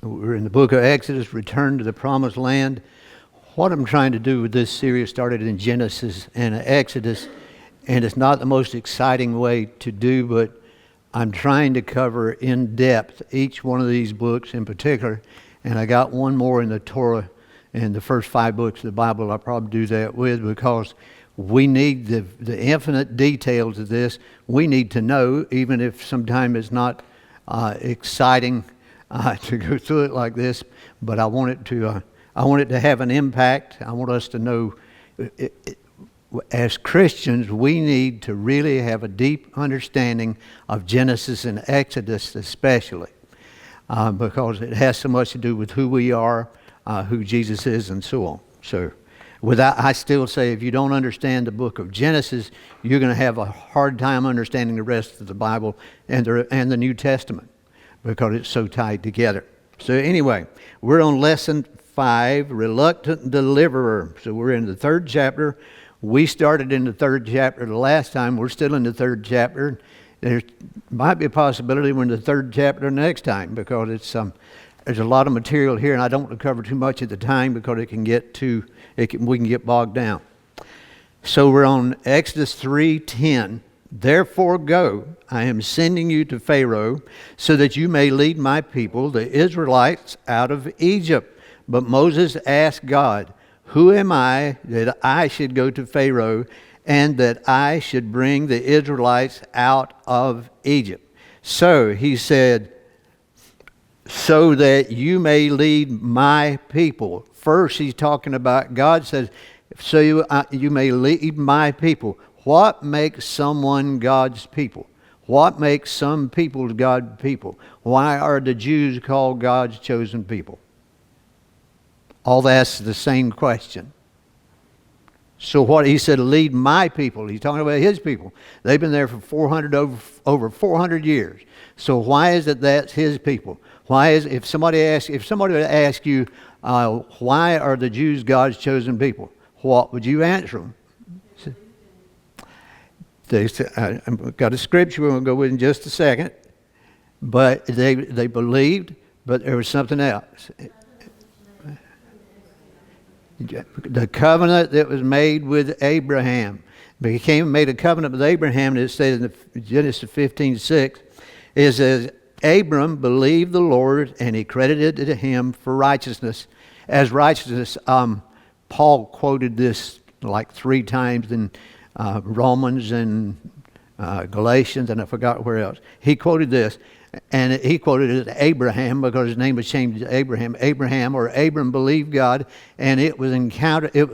We're in the book of Exodus, Return to the Promised Land. What I'm trying to do with this series started in Genesis and Exodus, and it's not the most exciting way to do, but I'm trying to cover in depth each one of these books in particular, and I got one more in the Torah and the first 5 books of the Bible I'll probably do that with, because we need the infinite details of this. We need to know, even if sometimes it's not exciting to go through it like this, but I want it to have an impact. I want us to know, as Christians, we need to really have a deep understanding of Genesis and Exodus especially, because it has so much to do with who we are, who Jesus is, and so on. So I still say, if you don't understand the book of Genesis, you're going to have a hard time understanding the rest of the Bible and the New Testament, because it's so tied together. So anyway, we're on lesson 5, Reluctant Deliverer. So we're in the 3rd chapter. We started in the 3rd chapter the last time. We're still in the 3rd chapter. There might be a possibility we're in the 3rd chapter next time, because there's a lot of material here, and I don't want to cover too much at the time, because we can get bogged down. So we're on Exodus 3:10. Therefore go, I am sending you to Pharaoh, so that you may lead my people, the Israelites, out of Egypt. But Moses asked God, who am I that I should go to Pharaoh, and that I should bring the Israelites out of Egypt? So he said, so that you may lead my people. First, he's talking about, God says, so you may lead my people. What makes someone God's people? What makes some people God's people? Why are the Jews called God's chosen people? All that's the same question. So what he said, lead my people. He's talking about his people. They've been there for over 400 years. So why is it that's his people? Why is, if somebody would ask you, why are the Jews God's chosen people? What would you answer them? I've got a scripture we're going to go with in just a second. But they believed, but there was something else. The covenant that was made with Abraham. Made a covenant with Abraham, and it says in Genesis 15:6, it says, Abram believed the Lord, and he credited it to him for righteousness. As righteousness, Paul quoted this like 3 times in Romans and Galatians, and I forgot where else. He quoted this, and he quoted it to Abraham, because his name was changed to Abraham. Abraham, or Abram, believed God, and it was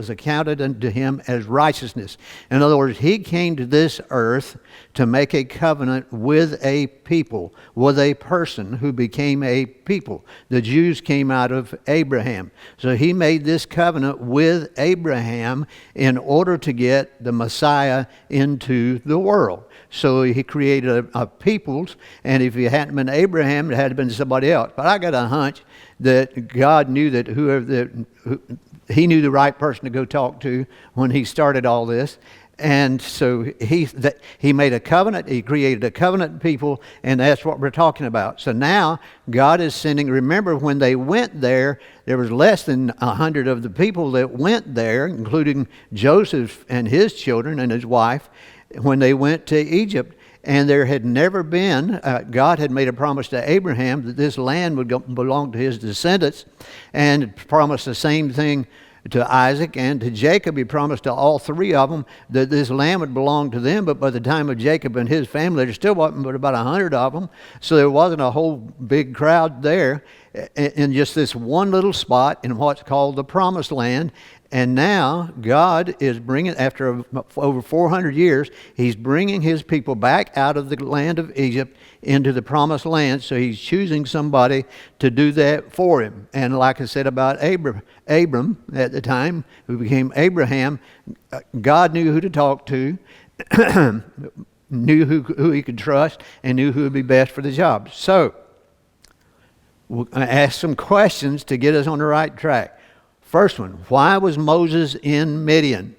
accounted unto him as righteousness. In other words, he came to this earth to make a covenant with a people, with a person who became a people. The Jews came out of Abraham. So he made this covenant with Abraham in order to get the Messiah into the world. So he created a peoples, and if it hadn't been Abraham, it had been somebody else. But I got a hunch that God knew that he knew the right person to go talk to when he started all this. And so he made a covenant, he created a covenant people, and that's what we're talking about. So now God is sending, remember when they went there was less than 100 of the people that went there, including Joseph and his children and his wife, when they went to Egypt. And there had never been, God had made a promise to Abraham that this land would belong to his descendants, and promised the same thing to Isaac and to Jacob. He promised to all 3 of them that this land would belong to them. But by the time of Jacob and his family, there still wasn't but about 100 of them. So there wasn't a whole big crowd there in just this one little spot in what's called the Promised Land. And now God is bringing, after over 400 years, he's bringing his people back out of the land of Egypt into the Promised Land. So he's choosing somebody to do that for him. And like I said about Abram at the time, who became Abraham, God knew who to talk to, knew who he could trust, and knew who would be best for the job. So we'll ask some questions to get us on the right track. First one, why was Moses in Midian?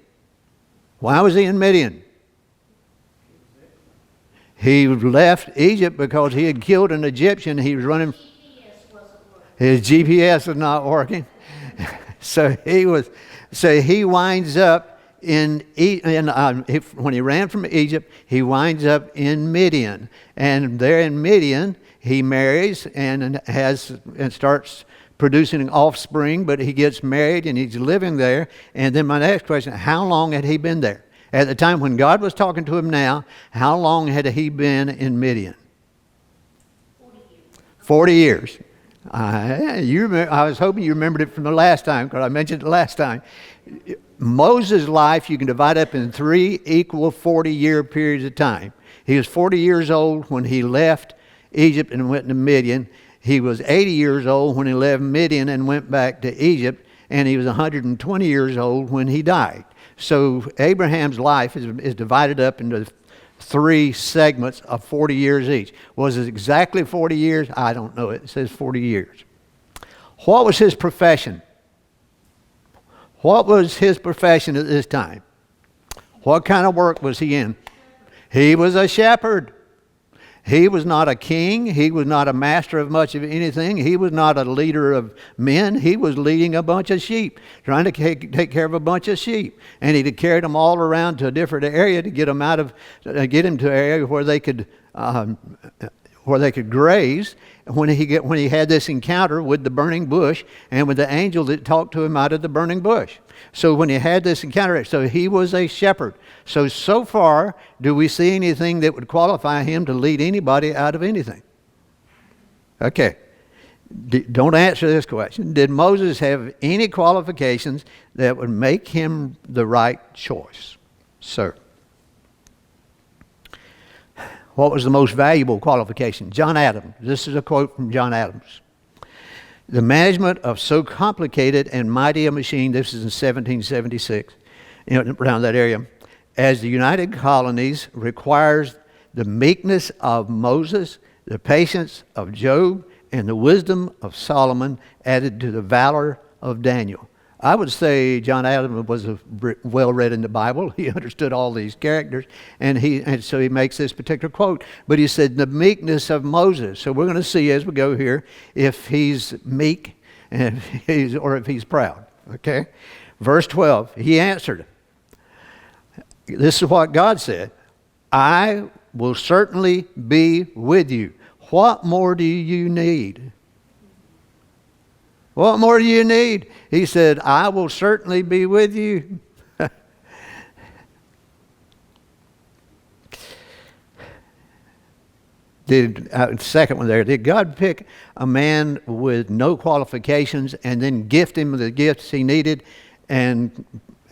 Why was he in Midian? He left Egypt because he had killed an Egyptian. He was running. His GPS was not working. So he winds up when he ran from Egypt, he winds up in Midian. And there in Midian, he marries and starts producing offspring, but he gets married and he's living there. And then my next question, how long had he been there? At the time when God was talking to him now, how long had he been in Midian? 40 years. I was hoping you remembered it from the last time, because I mentioned it last time. Moses' life you can divide up in 3 equal 40-year periods of time. He was 40 years old when he left Egypt and went to Midian. He was 80 years old when he left Midian and went back to Egypt. And he was 120 years old when he died. So Abraham's life is divided up into 3 segments of 40 years each. Was it exactly 40 years? I don't know. It says 40 years. What was his profession? What was his profession at this time? What kind of work was he in? He was a shepherd. He was not a king. He was not a master of much of anything. He was not a leader of men. He was leading a bunch of sheep, trying to take care of a bunch of sheep. And he carried them all around to a different area to get them get them to an area where they could graze. When he had this encounter with the burning bush and with the angel that talked to him out of the burning bush. So when he had this encounter, so he was a shepherd. So far, do we see anything that would qualify him to lead anybody out of anything? Okay. Don't answer this question. Did Moses have any qualifications that would make him the right choice? Sir. What was the most valuable qualification? John Adams. This is a quote from John Adams. The management of so complicated and mighty a machine, this is in 1776, around that area, as the United Colonies requires the meekness of Moses, the patience of Job, and the wisdom of Solomon added to the valor of Daniel. I would say John Adams was well read in the Bible. He understood all these characters, and so he makes this particular quote. But he said the meekness of Moses. So we're going to see as we go here if he's meek or if he's proud. Okay, verse 12. He answered. This is what God said. I will certainly be with you. What more do you need? What more do you need? He said, I will certainly be with you. Second one there. Did God pick a man with no qualifications and then gift him the gifts he needed and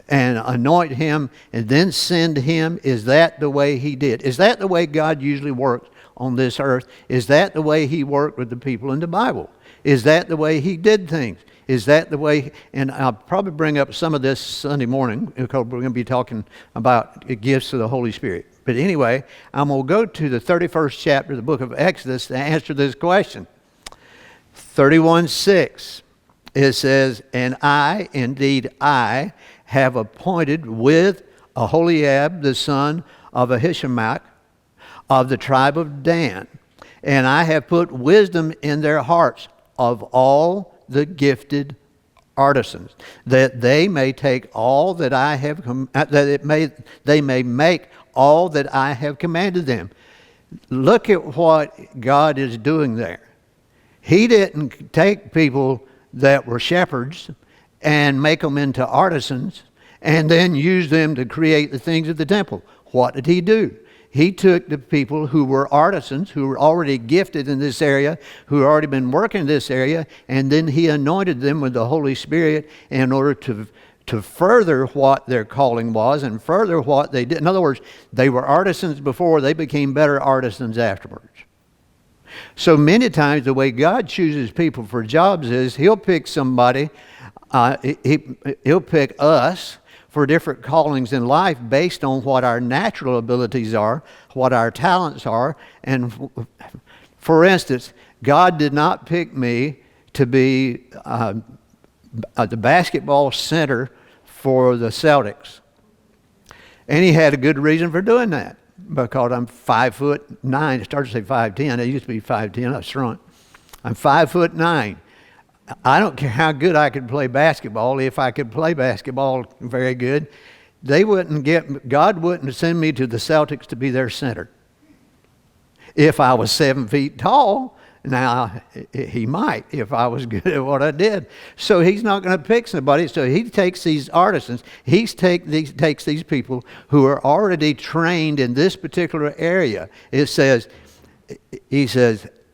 anoint him and then send him? Is that the way he did? Is that the way God usually works on this earth? Is that the way he worked with the people in the Bible? Is that the way he did things? Is that the way? And I'll probably bring up some of this Sunday morning because we're going to be talking about gifts of the Holy Spirit. But anyway, I'm going to go to the 31st chapter of the book of Exodus to answer this question. 31:6. It says, and I, indeed I, have appointed with Aholiab the son of Ahisamach of the tribe of Dan, and I have put wisdom in their hearts of all the gifted artisans, that they may take all that I have they may make all that I have commanded them. Look at what God is doing there. He didn't take people that were shepherds and make them into artisans and then use them to create the things of the temple. What did he do? He took the people who were artisans, who were already gifted in this area, who had already been working in this area, and then he anointed them with the Holy Spirit in order to further what their calling was and further what they did. In other words, they were artisans before, they became better artisans afterwards. So many times the way God chooses people for jobs is he'll pick somebody, he'll pick us for different callings in life based on what our natural abilities are, what our talents are. And for instance, God did not pick me to be the basketball center for the Celtics. And he had a good reason for doing that, because I'm 5'9". It started to say 5'10". I used to be 5'10". I shrunk. I'm 5'9". I don't care how good I could play basketball. If I could play basketball very good, God wouldn't send me to the Celtics to be their center. If I was 7 feet tall, now he might, if I was good at what I did. So he's not going to pick somebody. So he takes these artisans, takes these people who are already trained in this particular area. He says,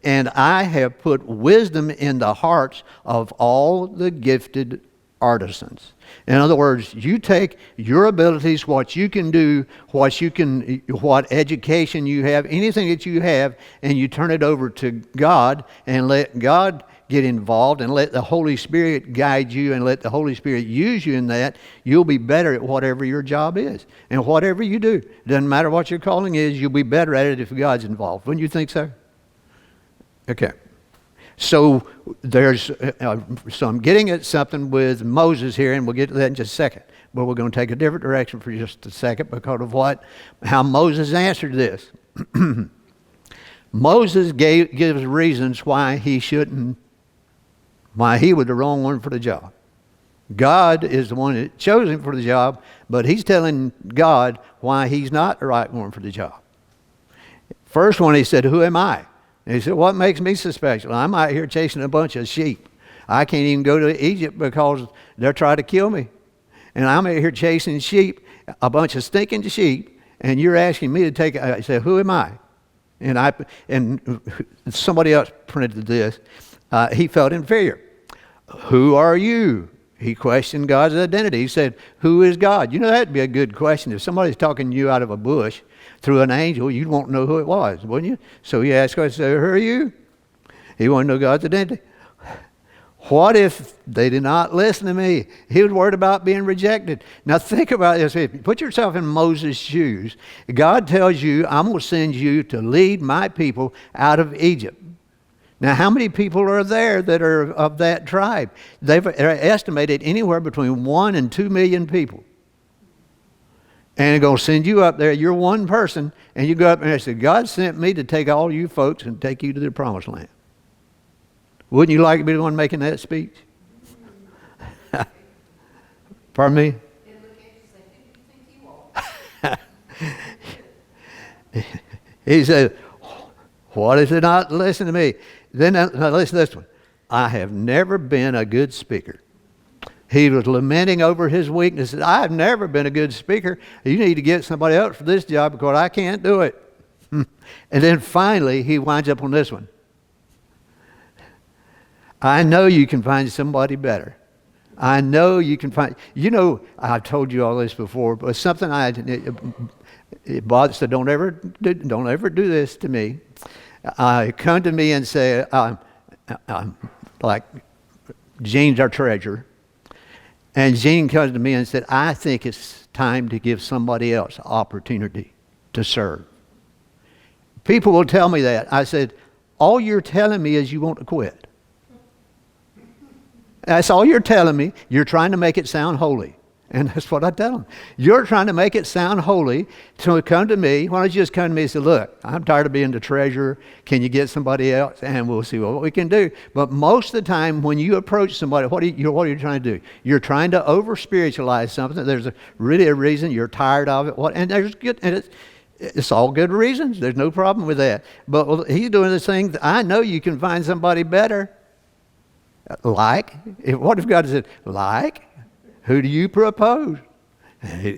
and I have put wisdom in the hearts of all the gifted artisans. In other words, you take your abilities, what you can do, what education you have, anything that you have, and you turn it over to God and let God get involved and let the Holy Spirit guide you and let the Holy Spirit use you in that. You'll be better at whatever your job is. And whatever you do, doesn't matter what your calling is, you'll be better at it if God's involved. Wouldn't you think so? Okay. So so I'm getting at something with Moses here, and we'll get to that in just a second. But we're going to take a different direction for just a second because of how Moses answered this. Moses gives reasons why he was the wrong one for the job. God is the one that chose him for the job, but he's telling God why he's not the right one for the job. First one, he said, "Who am I?" And he said, "What makes me so special? I'm out here chasing a bunch of sheep. I can't even go to Egypt because they're trying to kill me. And I'm out here chasing sheep, a bunch of stinking sheep, and you're asking me to take." I said, "Who am I?" And somebody else printed this. He felt inferior. "Who are you?" He questioned God's identity. He said, "Who is God?" You know, that'd be a good question. If somebody's talking to you out of a bush through an angel, you'd want to know who it was, wouldn't you? So he asked God, "Who are you?" He wanted to know God's identity. What if they did not listen to me? He was worried about being rejected. Now think about this. Put yourself in Moses' shoes. God tells you, "I'm going to send you to lead my people out of Egypt." Now, how many people are there that are of that tribe? They're estimated anywhere between 1 and 2 million people. And they're going to send you up there. You're one person, and you go up there and say, "God sent me to take all you folks and take you to the promised land." Wouldn't you like to be the one making that speech? Pardon me? He said, "What if they not listen to me?" Then now listen to this one. "I have never been a good speaker." He was lamenting over his weaknesses. "I've never been a good speaker. You need to get somebody else for this job because I can't do it." And then finally, he winds up on this one. "I know you can find somebody better. I know you can find..." You know, I've told you all this before, but something it bothers. So don't ever do this to me. Come to me and say, like Gene's our treasurer. And Gene comes to me and said, "I think it's time to give somebody else opportunity to serve." People will tell me that. I said, "All you're telling me is you want to quit. That's all you're telling me. You're trying to make it sound holy." And that's what I tell them. You're trying to make it sound holy to come to me. Why don't you just come to me and say, "Look, I'm tired of being the treasurer. Can you get somebody else? And we'll see what we can do." But most of the time when you approach somebody, what are you trying to do? You're trying to over-spiritualize something. There's really a reason you're tired of it. And it's all good reasons. There's no problem with that. But he's doing this thing. "I know you can find somebody better." What if God said, "Like? Who do you propose?"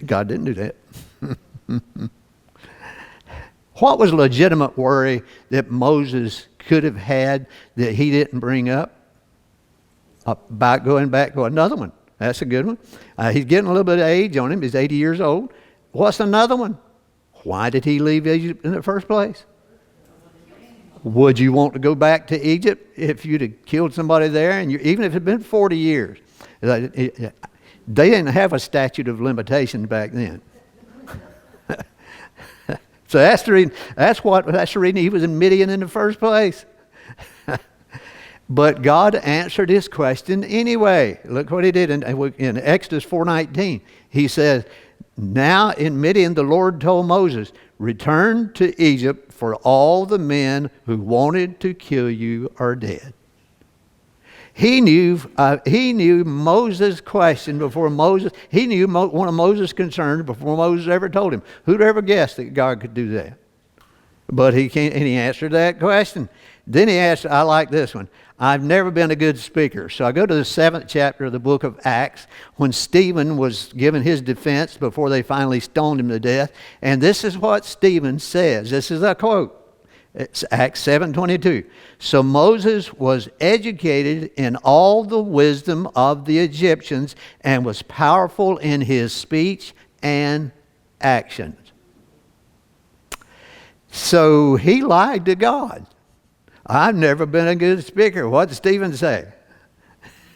God didn't do that. What was legitimate worry that Moses could have had that he didn't bring up? About going back to another one. That's a good one. He's getting a little bit of age on him. He's 80 years old. What's another one? Why did he leave Egypt in the first place? Would you want to go back to Egypt if you'd have killed somebody there? And even if it had been 40 years. They didn't have a statute of limitations back then. So that's the reason he was in Midian in the first place. But God answered his question anyway. Look what he did in Exodus 4:19. He says, "Now in Midian the Lord told Moses, 'Return to Egypt, for all the men who wanted to kill you are dead.'" He knew Moses' question before Moses. He knew one of Moses' concerns before Moses ever told him. Who'd ever guessed that God could do that? But he can't, and he answered that question. Then he asked, I like this one. I've never been a good speaker. So I go to the 7th chapter of the book of Acts when Stephen was given his defense before they finally stoned him to death. And this is what Stephen says. This is a quote. It's Acts 7:22. So Moses was educated in all the wisdom of the Egyptians and was powerful in his speech and actions. So he lied to God. I've never been a good speaker. What did Stephen say?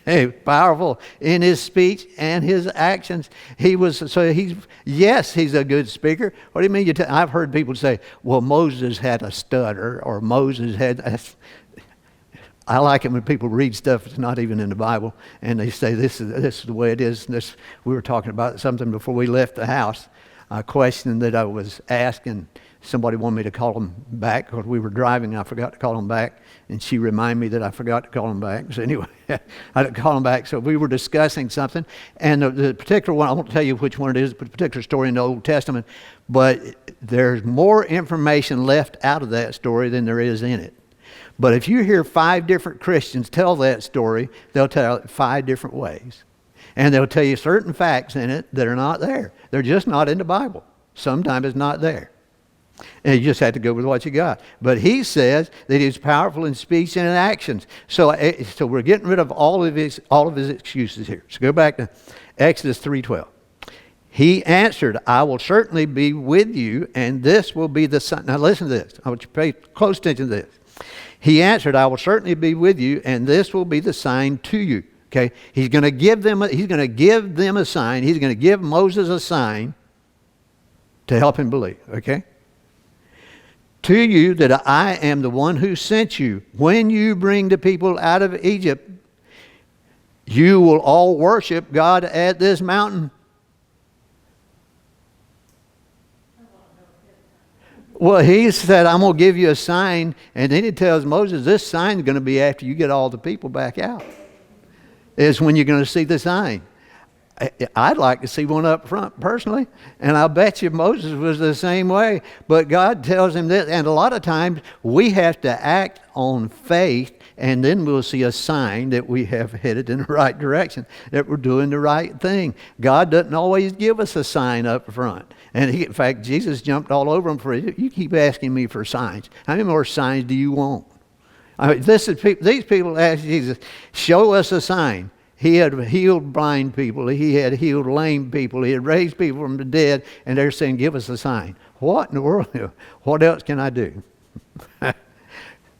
Hey, powerful in his speech and his actions. He's a good speaker. What do you mean? I've heard people say, well, Moses had a stutter, or Moses had. I like it when people read stuff that's not even in the Bible, and they say this is the way it is. We were talking about something before we left the house, a question that I was asking. Somebody wanted me to call them back because we were driving. I forgot to call them back, and she reminded me that I forgot to call them back. So anyway, I didn't call them back. So we were discussing something, and the particular one, I won't tell you which one it is, but a particular story in the Old Testament, but there's more information left out of that story than there is in it. But if you hear 5 different Christians tell that story, they'll tell it 5 different ways. And they'll tell you certain facts in it that are not there. They're just not in the Bible. Sometimes it's not there. And you just have to go with what you got. But he says that he's powerful in speech and in actions. So we're getting rid of all of his excuses here. So go back to Exodus 3:12. He answered, I will certainly be with you, and this will be the sign. Now listen to this. I want you to pay close attention to this. He answered, I will certainly be with you, and this will be the sign to you. Okay? He's going to give them a sign. He's going to give Moses a sign to help him believe. Okay? To you that I am the one who sent you. When you bring the people out of Egypt, you will all worship God at this mountain. Well, he said, I'm going to give you a sign. And then he tells Moses, this sign is going to be after you get all the people back out. Is when you're going to see the sign. I'd like to see one up front personally, and I bet you Moses was the same way. But God tells him this, and a lot of times we have to act on faith, and then we'll see a sign that we have headed in the right direction, that we're doing the right thing. God doesn't always give us a sign up front. And in fact, Jesus jumped all over him for it. You keep asking me for signs. How many more signs do you want? I mean, these people asked Jesus, show us a sign. He had healed blind people. He had healed lame people. He had raised people from the dead. And they're saying, give us a sign. What in the world? What else can I do?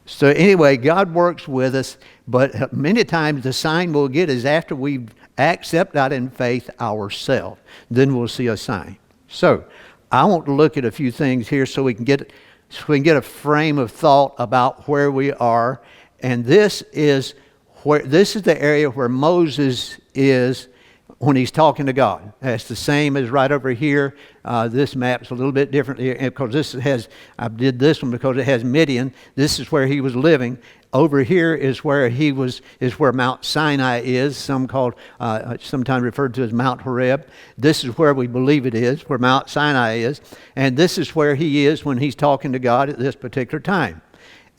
So anyway, God works with us. But many times the sign we'll get is after we accept that in faith ourselves. Then we'll see a sign. So I want to look at a few things here so we can get a frame of thought about where we are. And this is the area where Moses is when he's talking to God. That's the same as right over here. This map's a little bit different here because I did this one because it has Midian. This is where he was living. Over here is where where Mount Sinai is, sometimes referred to as Mount Horeb. This is where we believe it is, where Mount Sinai is. And this is where he is when he's talking to God at this particular time.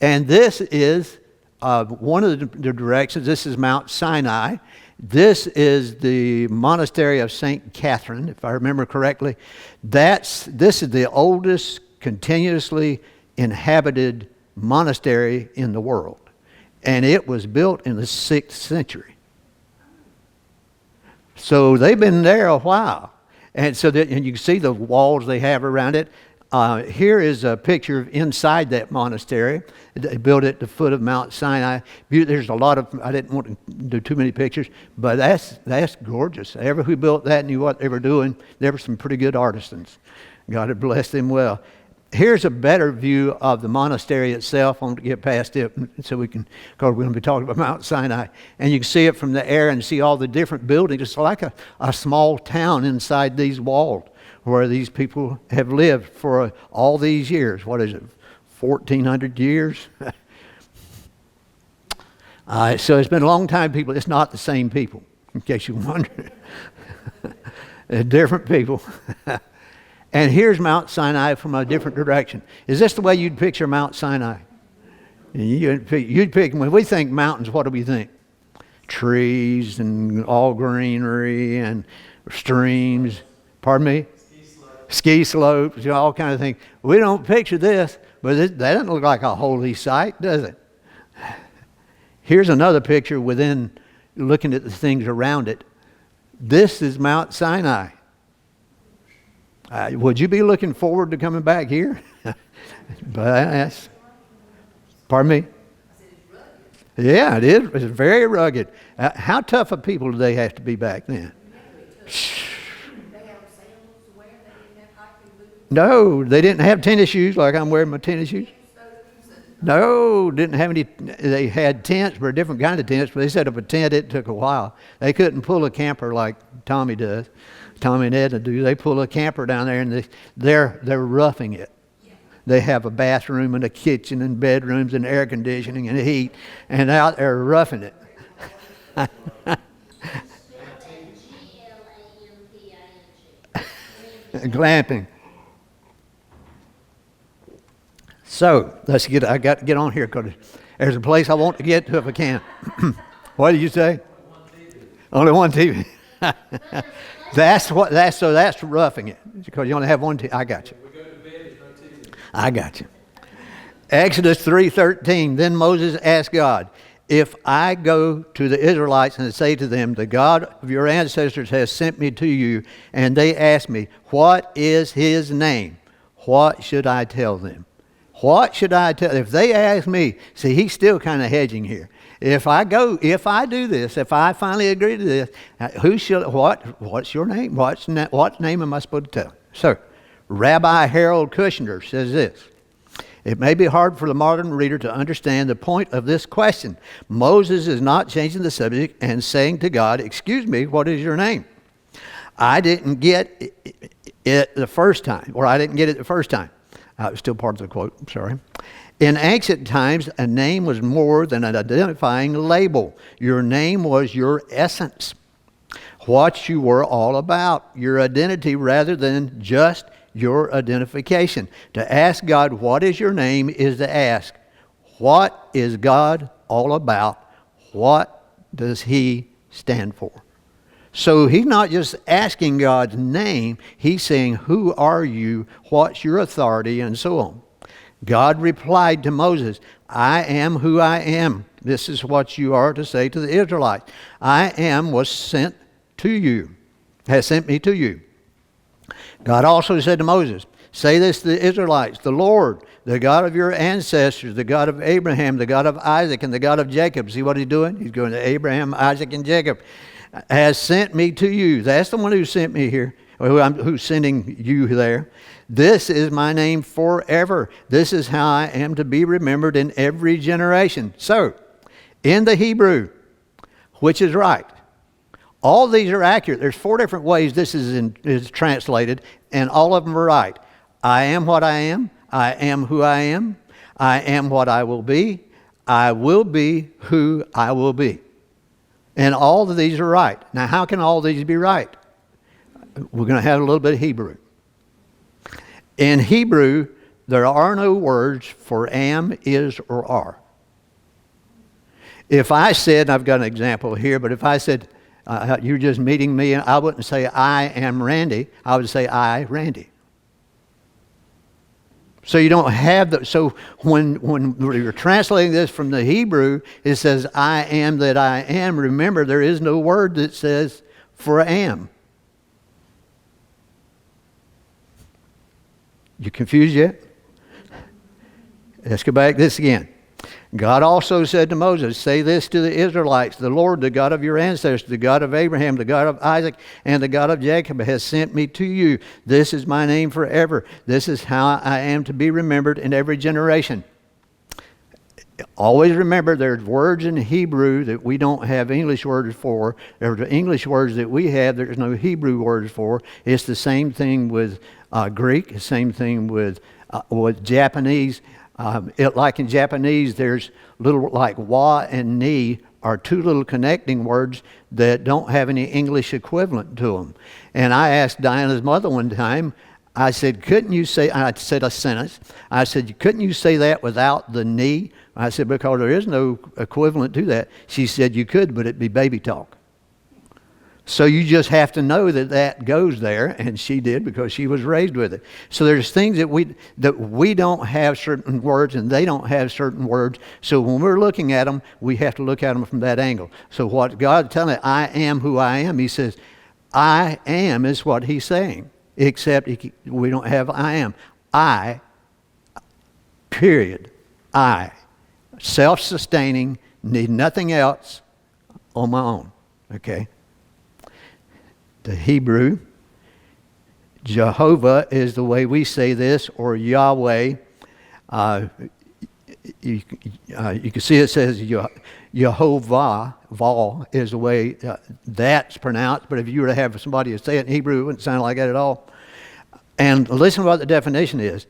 And this is one of the directions. This is Mount Sinai. This is the monastery of St. Catherine, if I remember correctly. This is the oldest continuously inhabited monastery in the world. And it was built in the 6th century. So they've been there a while. And you can see the walls they have around it. Here is a picture of inside that monastery. They built it at the foot of Mount Sinai. There's a lot of, I didn't want to do too many pictures, but that's gorgeous. Who built that knew what they were doing. There were some pretty good artisans. God had blessed them well. Here's a better view of the monastery itself. I want to get past it so because we're going to be talking about Mount Sinai. And you can see it from the air and see all the different buildings. It's like a small town inside these walls where these people have lived for all these years. What is it, 1,400 years? So it's been a long time, people. It's not the same people, in case you wonder. They're different people. And here's Mount Sinai from a different direction. Is this the way you'd picture Mount Sinai? You'd pick, when we think mountains, what do we think? Trees and all greenery and streams. Pardon me? Ski slopes, you know, all kinds of things. We don't picture this, but that doesn't look like a holy site, does it? Here's another picture within looking at the things around it. This is Mount Sinai. Would you be looking forward to coming back here? But pardon me? Yeah, it is. It's very rugged. How tough of people do they have to be back then? No, they didn't have tennis shoes like I'm wearing my tennis shoes. No, didn't have any. They had tents, but a different kind of tents. But they set up a tent. It took a while. They couldn't pull a camper like Tommy does. Tommy and Edna do. They pull a camper down there, and they're roughing it. They have a bathroom and a kitchen and bedrooms and air conditioning and heat, and out there roughing it. Glamping. So I got to get on here because there's a place I want to get to if I can. What did you say? Only one TV. That's roughing it because you only have one TV. I got you. I got you. Exodus 3:13. Then Moses asked God, if I go to the Israelites and say to them, the God of your ancestors has sent me to you, and they ask me, what is his name? What should I tell them? What should I tell? If they ask me, see, he's still kind of hedging here. If I do this, if I finally agree to this, what's your name? What name am I supposed to tell? So, Rabbi Harold Kushner says this. It may be hard for the modern reader to understand the point of this question. Moses is not changing the subject and saying to God, excuse me, what is your name? I didn't get it the first time, or I didn't get it the first time. It was still part of the quote, I'm sorry. In ancient times, a name was more than an identifying label. Your name was your essence, what you were all about, your identity rather than just your identification. To ask God, what is your name, is to ask, what is God all about? What does he stand for? So he's not just asking God's name, he's saying, who are you, what's your authority, and so on. God replied to Moses, I am who I am. This is what you are to say to the Israelites. I am was sent to you, has sent me to you. God also said to Moses, say this to the Israelites, the Lord, the God of your ancestors, the God of Abraham, the God of Isaac, and the God of Jacob. See what he's doing? He's going to Abraham, Isaac, and Jacob. Has sent me to you. That's the one who sent me here, who's sending you there. This is my name forever. This is how I am to be remembered in every generation. So, in the Hebrew, which is right, all these are accurate. There's 4 different ways this is translated, and all of them are right. I am what I am who I am what I will be who I will be. And all of these are right. Now, how can all these be right? We're going to have a little bit of Hebrew. In Hebrew, there are no words for am, is, or are. If I said, I've got an example here, but if I said, you're just meeting me, I wouldn't say I am Randy. I would say I, Randy. So you don't have the, so when you're translating this from the Hebrew, it says, I am that I am. Remember, there is no word that says for am. You confused yet? Let's go back to this again. God also said to Moses, say this to the Israelites, the Lord, the God of your ancestors, the God of Abraham, the God of Isaac, and the God of Jacob has sent me to you. This is my name forever. This is how I am to be remembered in every generation. Always remember there's words in Hebrew that we don't have English words for. There's English words that we have, there's no Hebrew words for. It's the same thing with Greek, the same thing with Japanese. Like in Japanese, there's little like wa and ni are two little connecting words that don't have any English equivalent to them. And I asked Diana's mother one time, I said, couldn't you say, I said a sentence, I said, couldn't you say that without the ni? I said, because there is no equivalent to that. She said, you could, but it'd be baby talk. So you just have to know that that goes there, and she did because she was raised with it. So there's things that we don't have certain words, and they don't have certain words. So when we're looking at them, we have to look at them from that angle. So what God's telling, I am who I am. He says, I am is what He's saying. Except we don't have I am. I, period. I, self-sustaining, need nothing else on my own. Okay. The Hebrew, Jehovah is the way we say this, or Yahweh. You can see it says Yehovah, Val is the way that's pronounced, but if you were to have somebody say it in Hebrew, it wouldn't sound like that at all. And listen to what the definition is.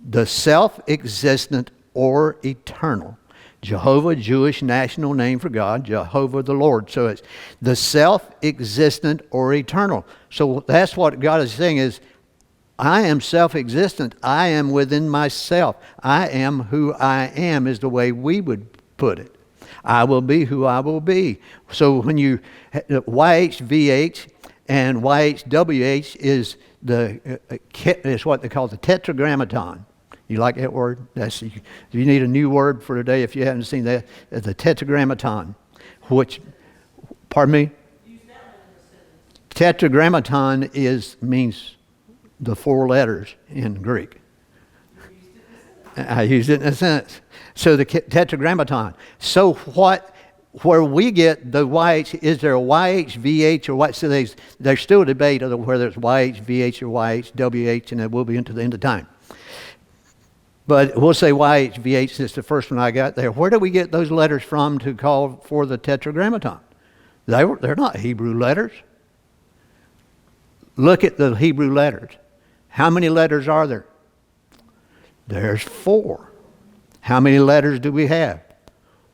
The self-existent or eternal. Jehovah, Jewish national name for God, Jehovah the Lord. So it's the self-existent or eternal. So that's what God is saying is, I am self-existent. I am within myself. I am who I am is the way we would put it. I will be who I will be. So when you, YHVH and YHWH is what they call the tetragrammaton. You like that word? You need a new word for today if you haven't seen that. The tetragrammaton, which, pardon me? Tetragrammaton means the four letters in Greek. I used it in a sentence. So the tetragrammaton. So where we get the YH, is there a YH, VH, or what? So there's still a debate of whether it's YH, VH, or YH, WH, and it will be into the end of time. But we'll say YHVH is the first one I got there. Where do we get those letters from to call for the tetragrammaton? They're not Hebrew letters. Look at the Hebrew letters. How many letters are there? There's 4. How many letters do we have?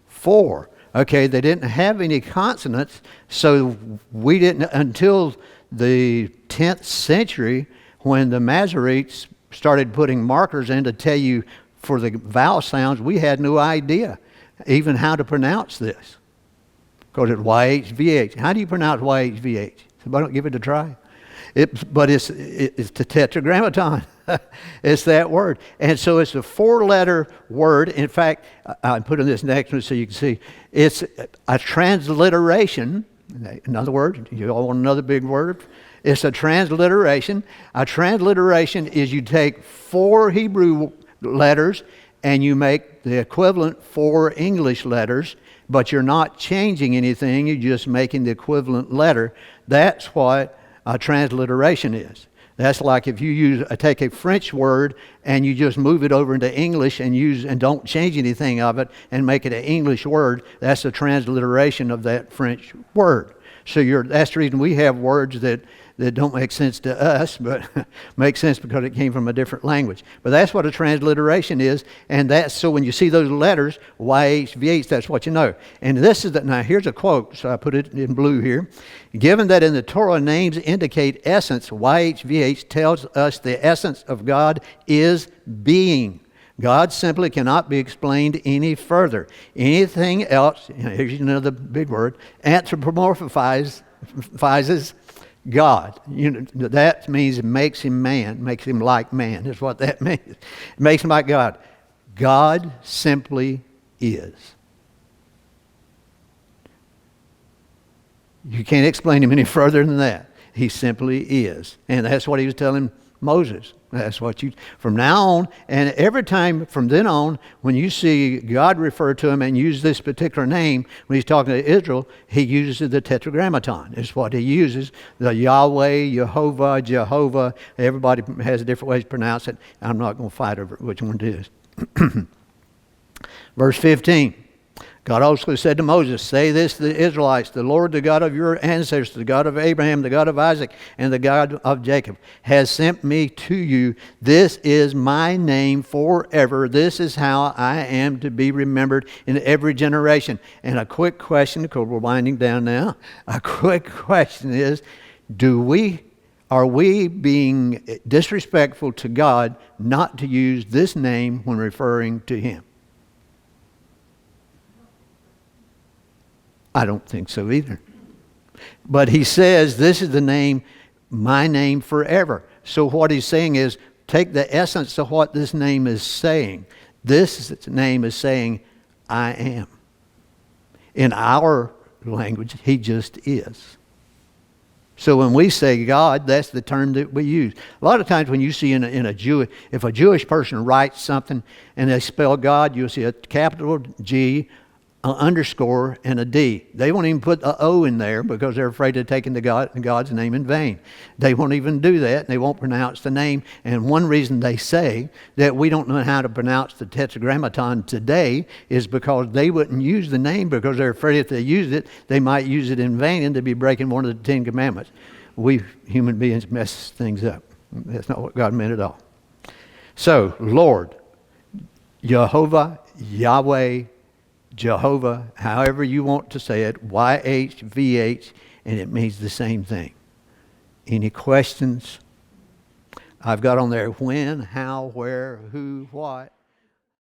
4. Okay, they didn't have any consonants, so we didn't, until the 10th century when the Masoretes started putting markers in to tell you for the vowel sounds, we had no idea even how to pronounce this. Because it's YHVH. How do you pronounce YHVH? Somebody don't give it a try. But it's the tetragrammaton. It's that word. And so it's a 4-letter word. In fact, I'm putting this next one so you can see. It's a transliteration. In other words, you all want another big word? It's a transliteration. A transliteration is you take 4 Hebrew letters and you make the equivalent 4 English letters, but you're not changing anything. You're just making the equivalent letter. That's what a transliteration is. That's like if you take a French word and you just move it over into English and don't change anything of it and make it an English word. That's a transliteration of that French word. So that's the reason we have words that don't make sense to us, but make sense because it came from a different language. But that's what a transliteration is, and that's so when you see those letters, YH, VH, that's what you know. And now here's a quote, so I put it in blue here. Given that in the Torah names indicate essence, YH, VH tells us the essence of God is being. God simply cannot be explained any further. Anything else, here's another big word, anthropomorphizes God. That means it makes him man, makes him like man, is what that means. It makes him like God. God simply is. You can't explain him any further than that. He simply is. And that's what he was telling Moses. That's what from now on, and every time from then on, when you see God refer to him and use this particular name, when he's talking to Israel, he uses the tetragrammaton. It's what he uses. The Yahweh, Jehovah, Jehovah. Everybody has different ways to pronounce it. I'm not going to fight over which one it is. Verse 15. God also said to Moses, say this to the Israelites, the Lord, the God of your ancestors, the God of Abraham, the God of Isaac, and the God of Jacob, has sent me to you. This is my name forever. This is how I am to be remembered in every generation. And a quick question, because we're winding down now. A quick question is, are we being disrespectful to God not to use this name when referring to Him? I don't think so either. But He says, this is the name, my name forever. So what He's saying is, take the essence of what this name is saying. This name is saying, I am. In our language, He just is. So when we say God, that's the term that we use. A lot of times when you see if a Jewish person writes something and they spell God, you'll see a capital G, an underscore, and a D. They won't even put the O in there because they're afraid of taking God's name in vain. They won't even do that, and they won't pronounce the name. And one reason they say that we don't know how to pronounce the Tetragrammaton today is because they wouldn't use the name because they're afraid if they used it, they might use it in vain and they'd be breaking one of the Ten Commandments. We human beings mess things up. That's not what God meant at all. So, Lord, Jehovah, Yahweh, Jehovah, however you want to say it, YHVH, and it means the same thing. Any questions? I've got on there when, how, where, who, what.